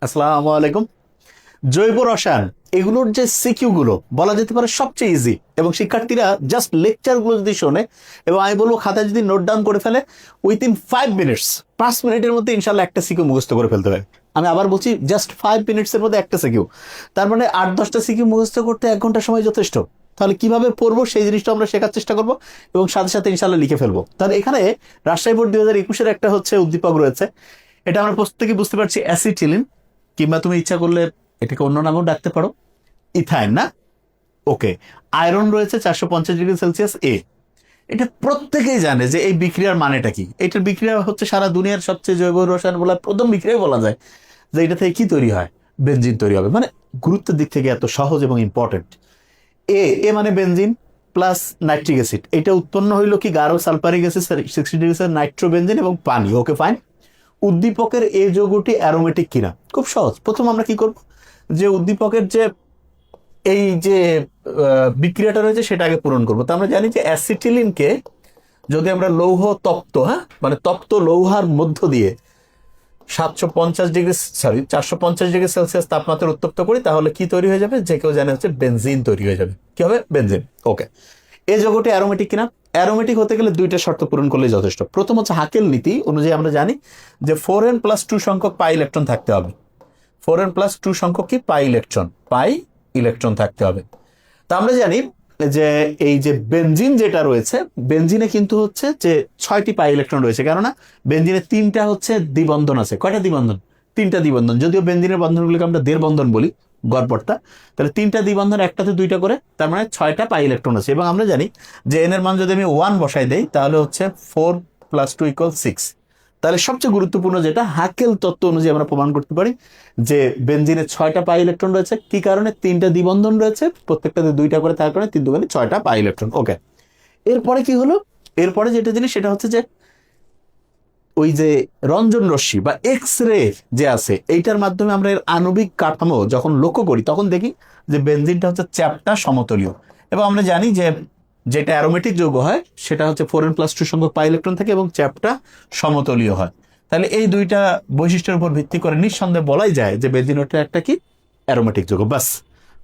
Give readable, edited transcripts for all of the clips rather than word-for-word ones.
আসসালামু আলাইকুম। জৈব রসায়ন এগুলোর যে সিকিউ গুলো বলা যেতে পারে সবচেয়ে ইজি, এবং শিক্ষার্থীরা জাস্ট লেকচার গুলো যদি শোনে এবং আমি বলবো খাতায় যদি নোট ডাউন করে ফেলে, উইথিন 5 মিনিটস, 5 মিনিটের মধ্যে ইনশাল্লাহ একটা সিকিউ মুখস্থ করে ফেলতে হবে। আমি আবার বলছি, জাস্ট 5 মিনিটসের মধ্যে একটা সিকিউ। তার মানে 8-10টা সিকিউ মুখস্থ করতে 1 ঘন্টা সময় যথেষ্ট। তাহলে কিভাবে পড়বো সেই জিনিসটা আমরা শেখার চেষ্টা করবো এবং সাথে সাথে ইনশাল্লাহ লিখে ফেলবো। তাহলে এখানে রাজশাহী বোর্ড 2021-এর একটা হচ্ছে উদ্দীপক রয়েছে। এটা আমরা প্রত্যেকে বুঝতে পারছি অ্যাসিটিলিন, কিংবা তুমি ইচ্ছা করলে এটাকে অন্য নামেও ডাকতে পারো, ইথাইন না? ওকে। আয়রন রয়েছে 450 ডিগ্রি সেলসিয়াস এ। এটা প্রত্যেকেই জানে যে এই বিক্রিয়ার মানেটা কি। এটার বিক্রিয়া হচ্ছে সারা দুনিয়ার সবচেয়ে জৈব রসায়ন বলা প্রথম বিক্রিয়া বলা যায় যে এটা থেকে কি তৈরি হয়, বেনজিন তৈরি হবে। মানে গুরুত্বের দিক থেকে এত সহজ এবং ইম্পর্টেন্ট। এ এ মানে বেনজিন প্লাস নাইট্রিক অ্যাসিড, এটা উৎপন্ন হইলো কি গাঢ় সালফারিক অ্যাসিড 60 ডিগ্রি নাইট্রোবেনজিন এবং পানি। Okay fine. উদ্দীপকের এ যৌগটি অ্যারোমেটিক কিনা? খুব সহজ। প্রথম আমরা কি করব, যে উদ্দীপকের যে এই যে বিক্রিয়াটা রয়েছে সেটা আগে পূরণ করবো। তো আমরা জানি যে অ্যাসিটিলিনকে যদি আমরা লৌহ তপ্ত, মানে তপ্ত লৌহার মধ্য দিয়ে 450 ডিগ্রি সেলসিয়াস তাপমাত্রা উত্তপ্ত করি, তাহলে কি তৈরি হয়ে যাবে? যে কেউ জানে হচ্ছে বেনজিন তৈরি হয়ে যাবে। কি হবে? বেনজিন। ওকে। এই যৌগটি অ্যারোমেটিক কিনা? অ্যারোমেটিক হতে গেলে 2টা শর্ত পূরণ করলেই যথেষ্ট। প্রথম হচ্ছে হাকেল নীতি অনুযায়ী আমরা জানি যে 4n+2 সংখ্যক পাই ইলেকট্রন থাকতে হবে। 4n+2 সংখ্যক কি? পাই ইলেকট্রন থাকতে হবে। তা আমরা জানি যে এই যে বেনজিন যেটা রয়েছে, বেনজিনে কিন্তু হচ্ছে যে 6টি পাই ইলেকট্রন রয়েছে, কেননা বেনজিনে 3টা হচ্ছে দ্বিবন্ধন আছে। কয়টা দ্বিবন্ধন? 3টা দ্বিবন্ধন। যদিও বেনজিনের বন্ধনগুলিকে আমরা দেড় বন্ধন বলি, গড়পড়তা। তাহলে 3টা দ্বিবন্ধন, একটাতে 2টা করে, তার মানে 6টা পাই ইলেকট্রন আছে। এবং আমরা জানি যে এন এর মান যদি আমি 1 বসাই দেই তাহলে হচ্ছে 4+2=6। তাহলে সবচেয়ে গুরুত্বপূর্ণ যেটা হাকেল তত্ত্ব অনুযায়ী আমরা প্রমাণ করতে পারি যে বেনজিনে 6টা পাই ইলেকট্রন রয়েছে। কি কারণে? 3টা দ্বিবন্ধন রয়েছে, প্রত্যেকটাতে 2টা করে, তার কারণে 3×2=6টা পাই ইলেকট্রন। ওকে। এরপরে কি হলো? এরপরে যেটা জিনিস সেটা হচ্ছে যে ওই যে রঞ্জন রশ্মি বা এক্স রে যে আছে, এইটার মাধ্যমে আমরা এর আণবিক কাঠামো যখন লক্ষ্য করি তখন দেখি যে বেনজিনটা হচ্ছে চ্যাপ্টা সমতলীয়। এবং আমরা জানি যে যেটা অ্যারোমেটিক যৌগ হয় সেটা হচ্ছে 4n+2 সংখ্যক পাই ইলেকট্রন থাকে এবং চ্যাপ্টা সমতলীয় হয়। তাহলে এই দুইটা বৈশিষ্ট্যের উপর ভিত্তি করে নিঃসন্দেহে বলাই যায় যে বেনজিনটা একটা কি? অ্যারোমেটিক যৌগ। বাস।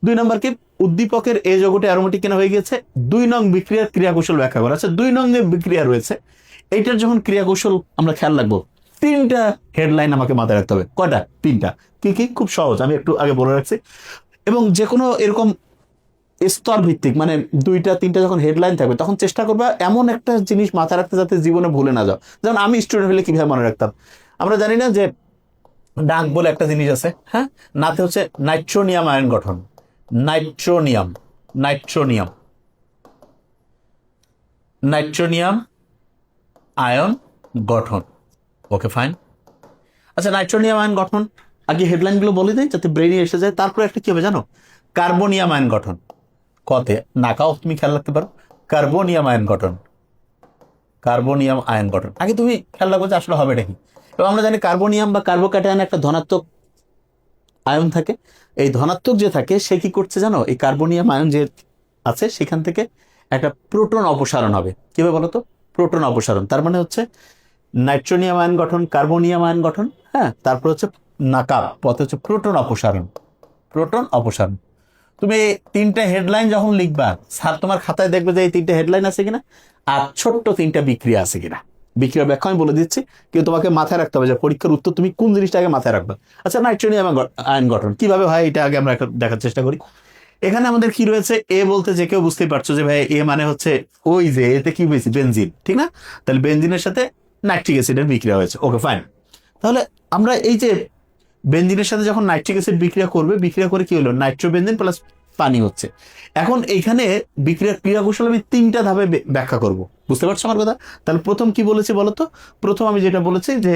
2 নম্বর কি? উদ্দীপকের এই যৌগটি অ্যারোমেটিক কেন হয়ে গেছে? 2 নং বিক্রিয়ার ক্রিয়াকৌশল ব্যাখ্যা করা আছে। 2 নং এর বিক্রিয়া রয়েছে, এইটার যখন ক্রিয়াকৌশল আমরা খেয়াল রাখবো, 3টা হেডলাইন আমাকে মাথায় রাখতে হবে। কয়টা? 3টা। কি কি? খুব সহজ, আমি একটু আগে বলে রাখছি। এবং যে কোনো এরকম স্তর ভিত্তিক, মানে 2টা 3টা যখন হেডলাইন থাকবে তখন চেষ্টা করবা এমন একটা জিনিস মাথায় রাখতে যাতে জীবনে ভুলে না যাও। যেমন আমি স্টুডেন্ট হলে কিভাবে মনে রাখতাম, আমরা জানি না যে ডাক বলে একটা জিনিস আছে, নাতে হচ্ছে নাইট্রোনিয়াম আয়ন গঠন। নাইট্রোনিয়াম নাইট্রোনিয়াম নাইট্রোনিয়াম আয়ন গঠন। Okay fine. আচ্ছা, নাইট্রোনিয়াম আয়ন গঠন আগে হেডলাইনগুলো বলে দেয় যাতে ব্রেইনে এসে যায়। তারপরে একটা কি হবে জানো? কার্বনিয়াম আয়ন গঠন। কতে নাকাও তুমি খেয়াল রাখতে পারো। কার্বনিয়াম আয়ন গঠন, কার্বনিয়াম আয়ন গঠন আগে তুমি খেয়াল রাখবো যে আসলে হবেটা কি। এবং আমরা জানি কার্বনিয়াম বা কার্বোক্যাটায়ন একটা ধনাত্মক আয়ন থাকে। এই ধনাত্মক যে থাকে সে কি করছে জানো? এই কার্বনিয়াম আয়ন যে আছে সেখান থেকে একটা প্রোটন অপসারণ হবে। কিভাবে বলো তো? প্রোটন অপসারণ। তার মানে হচ্ছে নাইট্রোনিয়াম আয়ন গঠন, কার্বনিয়াম আয়ন গঠন, তারপর হচ্ছে নাকা পথে হচ্ছে প্রোটন অপসারণ। প্রোটন অপসারণ। তুমি 3টা হেডলাইন যখন লিখবা, স্যার তোমার খাতায় দেখবে যে এই 3টা হেডলাইন আছে কিনা আর ছোট্ট 3টা বিক্রিয়া আছে কিনা। বিক্রিয়ার ব্যাখ্যা আমি বলে দিচ্ছি, কিন্তু তোমাকে মাথায় রাখতে হবে যে পরীক্ষার উত্তর তুমি কোন জিনিসটা আগে মাথায় রাখবে। আচ্ছা, নাইট্রোনিয়াম আয়ন গঠন কিভাবে হয় এটা আগে আমরা দেখার চেষ্টা করি। এখানে আমাদের কি রয়েছে? এ বলতে যে কেউ বুঝতেই পারছো যে ভাই এ মানে হচ্ছে ওই যে এতে কি হয়েছে? বেনজিন, ঠিক না? তাহলে বেনজিনের সাথে নাইট্রিক অ্যাসিডের বিক্রিয়া হয়েছে। Okay fine. তাহলে আমরা এই যে বেনজিনের সাথে যখন নাইট্রিক অ্যাসিড বিক্রিয়া করবে, বিক্রিয়া করে কি হলো? নাইট্রোবেনজিন প্লাস পানি হচ্ছে। এখন এইখানে বিক্রিয়ার ক্রিয়াকৌশল আমি 3টা ধাপে ব্যাখ্যা করব। বুঝতে পারছো আমার কথা? তাহলে প্রথম কি বলেছি বলতো? প্রথম আমি যেটা বলেছি যে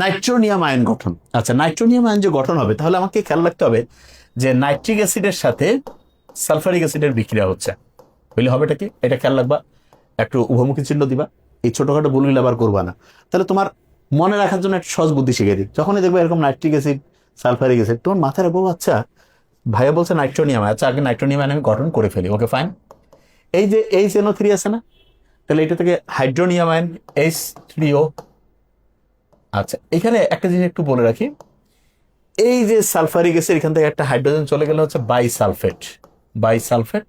নাইট্রোনিয়াম আয়ন গঠন। আচ্ছা, নাইট্রোনিয়াম আয়ন যে গঠন হবে, তাহলে আমাকে খেয়াল রাখতে হবে যে নাইট্রিক অ্যাসিডের সাথে সালফারিক অ্যাসিডের বিক্রিয়া হচ্ছে। বুঝলে হবেটা কি? এটা খেয়াল রাখবা, একটু উভমুখী চিহ্ন দিবা। এই ছোটখাটো ভুলগুলো আবার করবা না। তাহলে তোমার মনে রাখার জন্য একটা সহজ বুদ্ধি শিখে দিই। যখনই দেখবে এরকম নাইট্রিক অ্যাসিড সালফারিক অ্যাসিড, তোমার মাথায় রাখবো আচ্ছা ভাইয়া বলছে নাইট্রোনিয়াম, আচ্ছা আগে নাইট্রোনিয়াম আমি গঠন করে ফেলি। Okay fine. এই যে HNO3 আছে না, তাহলে এটা থেকে হাইড্রোনিয়াম আয়ন H3O। আচ্ছা, এখানে একটা জিনিস একটু বলে রাখি, এই যে সালফারিক অ্যাসিড এখান থেকে একটা হাইড্রোজেন চলে গেলে হচ্ছে বাইসালফেট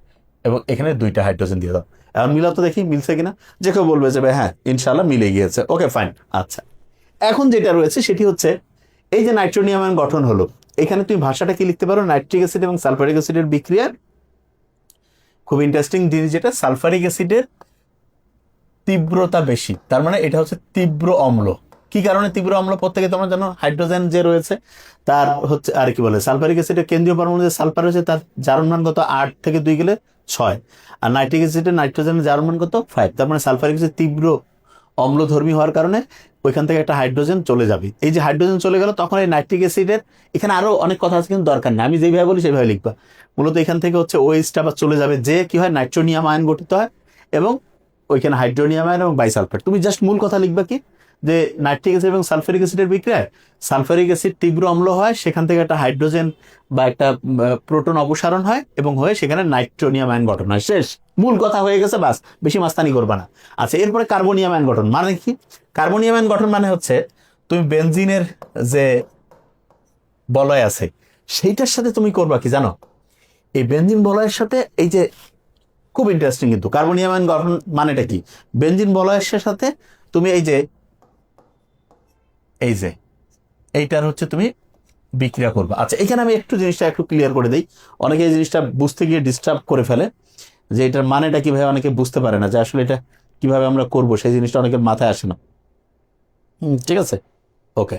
এবং এখানে দুইটা হাইড্রোজেন দিয়ে দাও। এখন মিলা তো দেখি মিলছে কিনা, যে কেউ বলবে যে ভাই হ্যাঁ ইনশাল্লাহ মিলে গিয়েছে, ওকে ফাইন। আচ্ছা, এখন যেটা রয়েছে সেটি হচ্ছে এই যে নাইট্রোনিয়াম আয়ন গঠন হলো, এখানে তুমি ভাষাটা কি লিখতে পারো, নাইট্রিক অ্যাসিড এবং সালফারিক অ্যাসিডের বিক্রিয়ার খুব ইন্টারেস্টিং জিনিস যেটা, সালফারিক অ্যাসিডের তীব্রতা বেশি, তার মানে এটা হচ্ছে তীব্র অম্ল। কি কারণে তীব্র অম্ল? প্রত্যেকে তোমরা জানো হাইড্রোজেন যে রয়েছে তার হচ্ছে আর কি বলে সালফারিক অ্যাসিডের কেন্দ্রীয় পরমাণু যে সালফার রয়েছে তার জারণ মান কত, 8 থেকে 2 গেলে 6, আর নাইট্রিক অ্যাসিডের নাইট্রোজেনের জারণ মান কত, 5। তার মানে সালফারিক অ্যাসিড তীব্র অম্লধর্মী হওয়ার কারণে ওইখান থেকে একটা হাইড্রোজেন চলে যাবে। এই যে হাইড্রোজেন চলে গেল তখন এই নাইট্রিক অ্যাসিডের, এখানে আরো অনেক কথা আছে কিন্তু দরকার নেই, আমি যেভাবে বলি সেভাবে লিখবা। মূলত এখান থেকে হচ্ছে ওএইচটা আবার চলে যাবে, যে কি হয় নাইট্রোনিয়াম আয়ন গঠিত হয় এবং ওইখানে হাইড্রোনিয়াম আয়ন এবং বাইসালফেট। তুমি জাস্ট মূল কথা লিখবা কি, যে নাইট্রিক অ্যাসিড এবং সালফারিক অ্যাসিডের বিক্রিয়ায় সালফারিক অ্যাসিড তীব্র অম্ল হয়, সেখান থেকে একটা হাইড্রোজেন বা একটা প্রোটন অপসারণ হয় এবং হয়ে সেখানে নাইট্রোনিয়াম আয়ন গঠন হয়। শেষ, মূল কথা হয়ে গেছে, বাস বেশি মাস্তানি করবা না। আচ্ছা, এরপরে কার্বনিয়াম আয়ন গঠন মানে কি? কার্বনিয়াম আয়ন গঠন মানে হচ্ছে তুমি বেনজিনের যে বলয় আছে সেইটার সাথে তুমি করবা কি জানো, এই বেনজিন বলয়ের সাথে এই যে খুব ইন্টারেস্টিং কিন্তু কার্বনিয়াম আয়ন গঠন মানেটা কি, বেনজিন বলয়ের সাথে তুমি এই যে এইটার হচ্ছে তুমি বিক্রিয়া করবে। আচ্ছা, এখানে আমি একটু জিনিসটা একটু ক্লিয়ার করে দিই, অনেকে এই জিনিসটা বুঝতে গিয়ে ডিস্টার্ব করে ফেলে যে এটার মানেটা কিভাবে, অনেকে বুঝতে পারে না যে আসলে এটা কিভাবে আমরা করব, সেই জিনিসটা অনেকের মাথায় আসে না। ঠিক আছে, ওকে।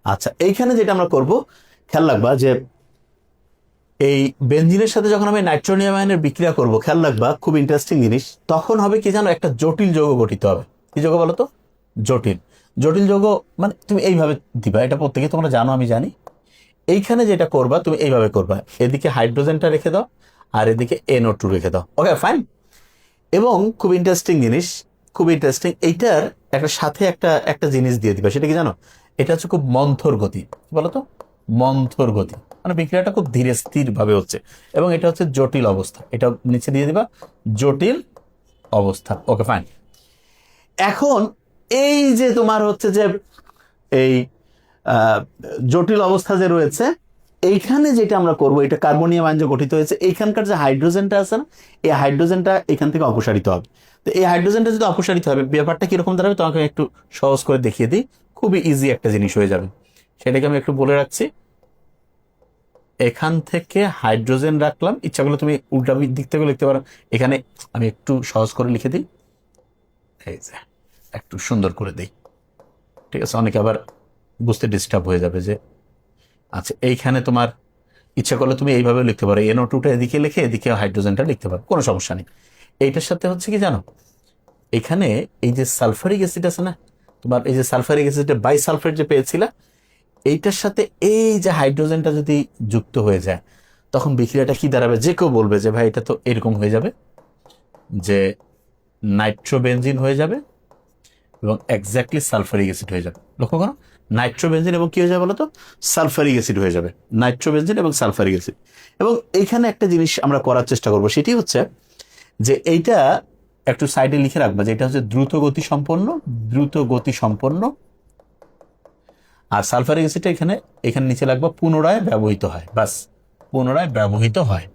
আচ্ছা, এইখানে যেটা আমরা করব খেয়াল রাখবা যে এই বেনজিনের সাথে যখন আমি নাইট্রোনিয়াম আয়নের বিক্রিয়া করব, খেয়াল রাখবা খুব ইন্টারেস্টিং জিনিস, তখন হবে কি জানো, একটা জটিল যৌগ গঠিত হবে। কি যৌগ বলো তো? জটিল যৌগ মানে তুমি এইভাবে দিবা, এটা প্রত্যেকে তোমরা জানো, আমি জানি। এইখানে যেটা করবা তুমি এইভাবে করবা, এদিকে হাইড্রোজেনটা রেখে দাও আর এদিকে NO2 রেখে দাও, ওকে ফাইন। এবং খুব ইন্টারেস্টিং জিনিস, এইটার একটা সাথে একটা জিনিস দিয়ে দিবা, সেটা কি জানো, এটা হচ্ছে খুব মন্থর গতি। বলো তো, মন্থর গতি মানে বিক্রিয়াটা খুব ধীরে স্থির ভাবে হচ্ছে, এবং এটা হচ্ছে জটিল অবস্থা, এটা নিচে দিয়ে দিবা জটিল অবস্থা, ওকে ফাইন। এখন এই যে তোমার হচ্ছে যে এই জটিল অবস্থা যে রয়েছে, এইখানে যেটা আমরা করব, এটা কার্বনিয়াম আয়ন যে গঠিত হয়েছে, এইখানকার যে হাইড্রোজেনটা আছে না, এই হাইড্রোজেনটা এখান থেকে অপসারিত হবে। তো এই হাইড্রোজেনটা যদি অপসারিত হবে, ব্যাপারটা কিরকম দাঁড়াবে তোমাকে একটু সহজ করে দেখিয়ে দিই, খুবই ইজি একটা জিনিস হয়ে যাবে, সেটাকে আমি একটু বলে রাখছি। এখান থেকে হাইড্রোজেন রাখলাম, ইচ্ছা করলে তুমি উল্টা দিক থেকে লিখতে পারো, এখানে আমি একটু সহজ করে লিখে দিই, এই যে একটু সুন্দর করে দিই, ঠিক আছে, অনেকে আবার বুঝতে ডিস্টার্ব হয়ে যাবে যে আচ্ছা এইখানে তোমার ইচ্ছা করলে তুমি এইভাবে লিখতে পারো, NO2টা এদিকে লিখে এদিকে হাইড্রোজেনটা লিখতে পারো, কোনো সমস্যা নেই। এইটার সাথে হচ্ছে কি জানো, এখানে এই যে সালফারিক অ্যাসিড আছে না তোমার, এই যে সালফারিক অ্যাসিডের বাইসালফেট যে পেয়েছিলা, এইটার সাথে এই যে হাইড্রোজেনটা যদি যুক্ত হয়ে যায়, তখন বিক্রিয়াটা কি দাঁড়াবে, যে কেউ বলবে যে ভাই এটা তো এরকম হয়ে যাবে যে নাইট্রোবেনজিন হয়ে যাবে এবং এক্স্যাক্টলি সালফারিক অ্যাসিড হয়ে যাবে। লক্ষ্য করো, নাইট্রোবেনজিন এবং কি হয়ে যাবে বলতো, সালফারিক অ্যাসিড হয়ে যাবে, নাইট্রোবেনজিন এবং সালফারিক অ্যাসিড। এবং এইখানে একটা জিনিস আমরা করার চেষ্টা করব, সেটি হচ্ছে যে এইটা একটু সাইডে লিখে রাখবা যে এটা হচ্ছে দ্রুত গতি সম্পন্ন, আর সালফারিক অ্যাসিডটা এখানে নিচে লাগবা পুনরায় ব্যবহৃত হয়, বাস পুনরায় ব্যবহৃত হয়।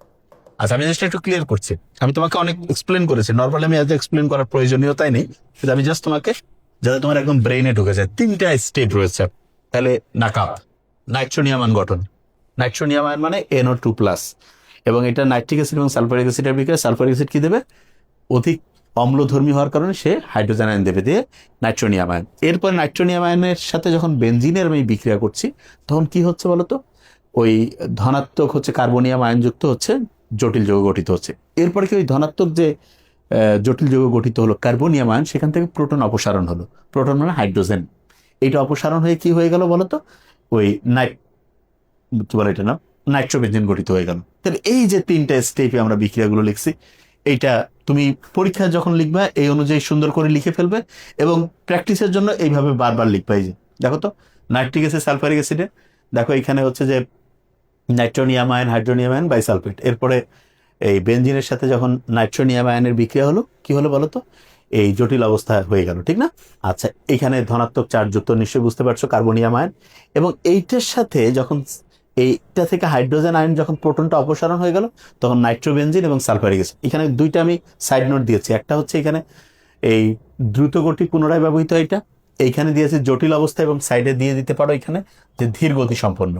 আচ্ছা, আমি জাস্ট একটু ক্লিয়ার করছি, আমি তোমাকে অনেক এক্সপ্লেন করেছি, নর্মালি আমি এত এক্সপ্লেন করার প্রয়োজনীয়তাই নেই, কিন্তু আমি জাস্ট তোমাকে যাতে তোমার একদম ব্রেইনে ঢুকে যায়। 3টা স্টেপ রয়েছে, তাহলে নাকাপ নাইট্রোনিয়াম আয়ন গঠন, নাইট্রোনিয়াম আয়ন মানে NO2+, এবং এটা নাইট্রিক অ্যাসিড এবং সালফারিক অ্যাসিডের বিক্রিয়া, সালফারিক অ্যাসিড কি দেবে, অধিক অম্লধর্মী হওয়ার কারণে সে হাইড্রোজেন আয়ন দেবে, দিয়ে নাইট্রোনিয়াম আয়ন। এরপর নাইট্রোনিয়াম আয়নের সাথে যখন বেনজিনের আমি বিক্রিয়া করছি, তখন কি হচ্ছে বলতো, ওই ধনাত্মক হচ্ছে কার্বনিয়াম আয়ন যুক্ত হচ্ছে জটিল যৌগ গঠিত হচ্ছে। এরপরে কি ওই ধনাত্মক যে জটিল যৌগ গঠিত হলো কার্বনিয়াম আয়ন, সেখান থেকে প্রোটন অপসারণ হলো, প্রোটন মানে হাইড্রোজেন, এইটা অপসারণ হয়ে কি হয়ে গেল বলতো, ওই কি বলে এটা না, নাইট্রোবেনজিন গঠিত হয়ে গেল। তাহলে এই যে 3টা স্টেপে আমরা বিক্রিয়াগুলো লিখছি, এইটা তুমি পরীক্ষায় যখন লিখবে এই অনুযায়ী সুন্দর করে লিখে ফেলবে, এবং প্র্যাকটিসের জন্য এইভাবে বারবার লিখবে। এই যে দেখো তো, নাইট্রিক অ্যাসিড সালফারিক অ্যাসিডে দেখো এখানে হচ্ছে যে নাইট্রোনিয়াম আয়ন, হাইড্রোনিয়াম আয়ন, বাইসালফেট। এরপরে এই বেনজিনের সাথে যখন নাইট্রোনিয়াম আয়নের বিক্রিয়া হলো, কি হলো বলতো, এই জটিল অবস্থা হয়ে গেল, ঠিক না? আচ্ছা, এখানে ধনাত্মক চার্জ যুক্ত, নিশ্চয়ই বুঝতে পারছো, কার্বনিয়াম আয়ন, এবং এইটার সাথে যখন এইটা থেকে হাইড্রোজেন আয়ন যখন প্রোটনটা অপসারণ হয়ে গেল তখন নাইট্রোবেনজিন এবং সালফারিক অ্যাসিড। এখানে দুইটা আমি সাইড নোট দিয়েছি, একটা হচ্ছে এখানে এই দ্রুত গতি পুনরায় ব্যবহৃত, এটা এইখানে দিয়েছে জটিল অবস্থা, এবং সাইডে দিয়ে দিতে পারো এখানে যে ধীর গতি সম্পন্ন।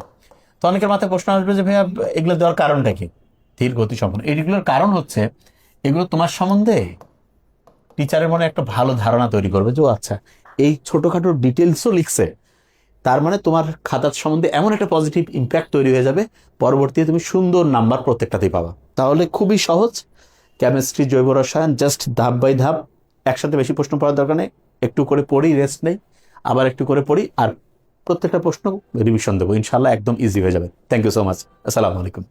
তো অনেকের মাথায় প্রশ্ন আসবে যে ভাইয়া এগুলো দেওয়ার কারণটা কি, ধীর গতি সম্পন্ন? এইগুলোর কারণ হচ্ছে এগুলো তোমার সম্বন্ধে টিচারের মনে একটা ভালো ধারণা তৈরি করবে যে ও আচ্ছা এই ছোটখাটো ডিটেলসও লিখছে, তার মানে তোমার খাতার সম্বন্ধে এমন একটা পজিটিভ ইম্প্যাক্ট তৈরি হয়ে যাবে, পরবর্তীতে তুমি সুন্দর নাম্বার প্রত্যেকটাতেই পাবা। তাহলে খুবই সহজ কেমিস্ট্রি, জৈব রসায়ন, জাস্ট ধাপ বাই ধাপ, একসাথে বেশি প্রশ্ন পড়ার দরকার নেই, একটু করে পড়ি, রেস্ট নেই, আবার একটু করে পড়ি, আর প্রত্যেকটা প্রশ্ন রিভিশন দেবো, ইনশাল্লাহ একদম ইজি হয়ে যাবে। থ্যাংক ইউ সো মাচ, আসসালামু আলাইকুম।